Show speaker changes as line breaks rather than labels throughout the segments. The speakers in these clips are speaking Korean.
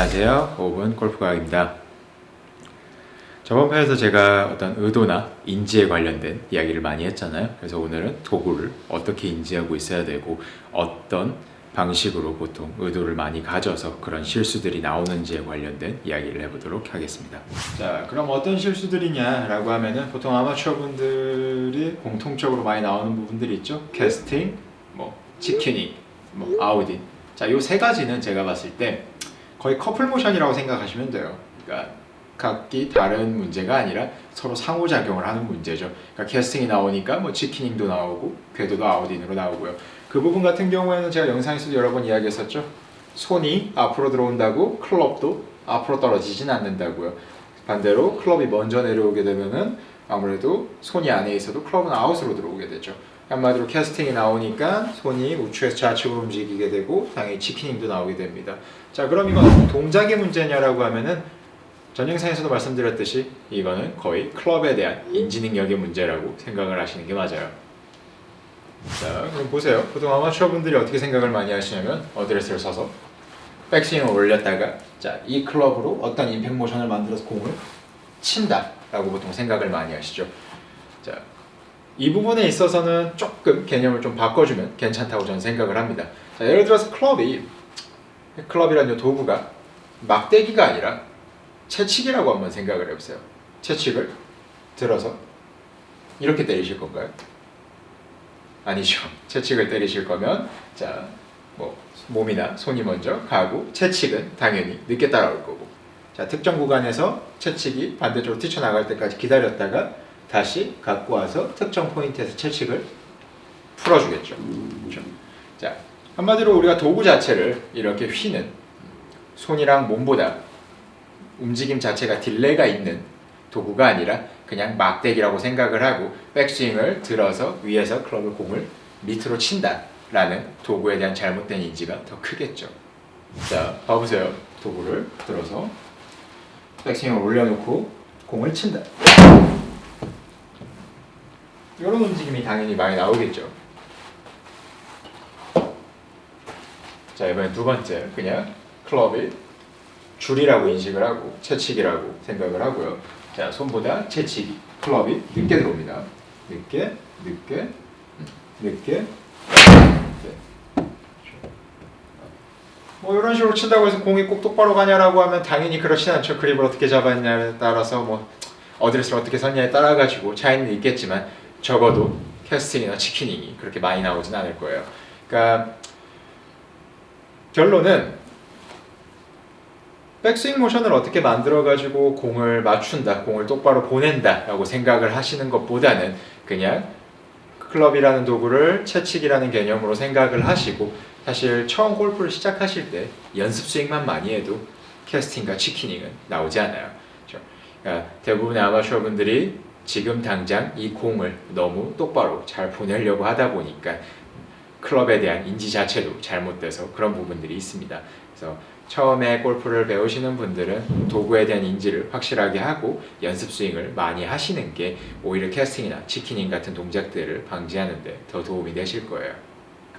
안녕하세요. 5분 골프과학입니다. 저번 편에서 제가 어떤 의도나 인지에 관련된 이야기를 많이 했잖아요. 그래서 오늘은 도구를 어떻게 인지하고 있어야 되고 어떤 방식으로 보통 의도를 많이 가져서 그런 실수들이 나오는지에 관련된 이야기를 해보도록 하겠습니다. 자, 그럼 어떤 실수들이냐라고 하면은 보통 아마추어 분들이 공통적으로 많이 나오는 부분들이 있죠. 캐스팅, 치키닝, 아웃인. 자, 요 세 가지는 제가 봤을 때 거의 커플 모션이라고 생각하시면 돼요. 그러니까 각기 다른 문제가 아니라 서로 상호작용을 하는 문제죠. 그러니까 캐스팅이 나오니까 치키닝도 나오고 궤도도 아웃인으로 나오고요. 그 부분 같은 경우에는 제가 영상에서도 여러 번 이야기했었죠. 손이 앞으로 들어온다고 클럽도 앞으로 떨어지진 않는다고요. 반대로 클럽이 먼저 내려오게 되면은 아무래도 손이 안에 있어도 클럽은 아웃으로 들어오게 되죠. 한마디로 캐스팅이 나오니까 손이 우측에서 좌측으로 움직이게 되고 당연히 치키닝도 나오게 됩니다. 자, 그럼 이건 동작의 문제냐라고 하면은 전 영상에서도 말씀드렸듯이 이거는 거의 클럽에 대한 인지 능력의 문제라고 생각을 하시는 게 맞아요. 자, 그럼 보세요. 보통 아마추어 분들이 어떻게 생각을 많이 하시냐면 어드레스를 서서 백스윙을 올렸다가 자, 이 클럽으로 어떤 임팩트 모션을 만들어서 공을 친다 라고 보통 생각을 많이 하시죠. 자, 이 부분에 있어서는 조금 개념을 좀 바꿔주면 괜찮다고 저는 생각을 합니다. 자, 예를 들어서 클럽이라는 도구가 막대기가 아니라 채찍이라고 한번 생각을 해보세요. 채찍을 들어서 이렇게 때리실 건가요? 아니죠. 채찍을 때리실 거면 자, 몸이나 손이 먼저 가고 채찍은 당연히 늦게 따라올 거고, 자, 특정 구간에서 채찍이 반대쪽으로 뛰쳐나갈 때까지 기다렸다가 다시 갖고 와서 특정 포인트에서 채찍을 풀어주겠죠. 그렇죠? 자, 한마디로 우리가 도구 자체를 이렇게 휘는 손이랑 몸보다 움직임 자체가 딜레이가 있는 도구가 아니라 그냥 막대기라고 생각을 하고 백스윙을 들어서 위에서 클럽을 공을 밑으로 친다라는 도구에 대한 잘못된 인지가 더 크겠죠. 자, 봐보세요. 도구를 들어서 백스윙을 올려놓고 공을 친다. 이런 움직임이 당연히 많이 나오겠죠. 자, 이번엔 두 번째, 그냥 클럽이 줄이라고 인식을 하고 채찍이라고 생각을 하고요. 자, 손보다 채찍이, 클럽이 늦게 들어옵니다. 늦게. 이런 식으로 친다고 해서 공이 꼭 똑바로 가냐라고 하면 당연히 그렇진 않죠. 그립을 어떻게 잡았냐에 따라서 어드레스를 어떻게 섰냐에 따라 가지고 차이는 있겠지만 적어도 캐스팅이나 치키닝이 그렇게 많이 나오진 않을 거예요. 그러니까 결론은 백스윙 모션을 어떻게 만들어가지고 공을 맞춘다, 공을 똑바로 보낸다 라고 생각을 하시는 것보다는 그냥 클럽이라는 도구를 채찍이라는 개념으로 생각을 하시고, 사실 처음 골프를 시작하실 때 연습 스윙만 많이 해도 캐스팅과 치키닝은 나오지 않아요. 그렇죠? 그러니까 대부분의 아마추어 분들이 지금 당장 이 공을 너무 똑바로 잘 보내려고 하다 보니까 클럽에 대한 인지 자체도 잘못돼서 그런 부분들이 있습니다. 그래서 처음에 골프를 배우시는 분들은 도구에 대한 인지를 확실하게 하고 연습 스윙을 많이 하시는 게 오히려 캐스팅이나 치키닝 같은 동작들을 방지하는 데 더 도움이 되실 거예요.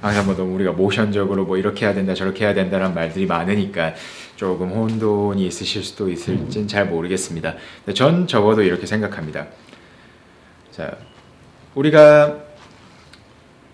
항상 너무 우리가 모션적으로 이렇게 해야 된다 저렇게 해야 된다라는 말들이 많으니까 조금 혼돈이 있으실 수도 있을진 잘 모르겠습니다. 전 적어도 이렇게 생각합니다. 자, 우리가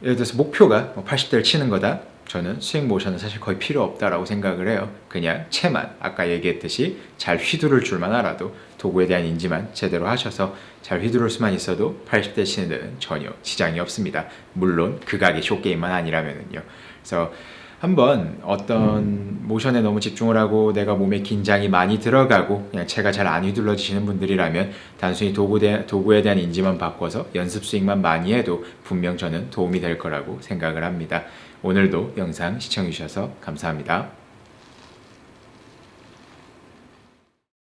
예를 들어서 목표가 80대를 치는 거다. 저는 스윙 모션은 사실 거의 필요 없다라고 생각을 해요. 그냥 채만 아까 얘기했듯이 잘 휘두를 줄만 알아도 도구에 대한 인지만 제대로 하셔서 잘 휘두를 수만 있어도 80대 치는 데는 전혀 지장이 없습니다. 물론 극악의 숏게임만 아니라면은요. 그래서 한번 어떤 모션에 너무 집중을 하고 내가 몸에 긴장이 많이 들어가고 그냥 채가 잘 안 휘둘러지시는 분들이라면 단순히 도구에 대한 인지만 바꿔서 연습 스윙만 많이 해도 분명 저는 도움이 될 거라고 생각을 합니다. 오늘도 영상 시청해 주셔서 감사합니다.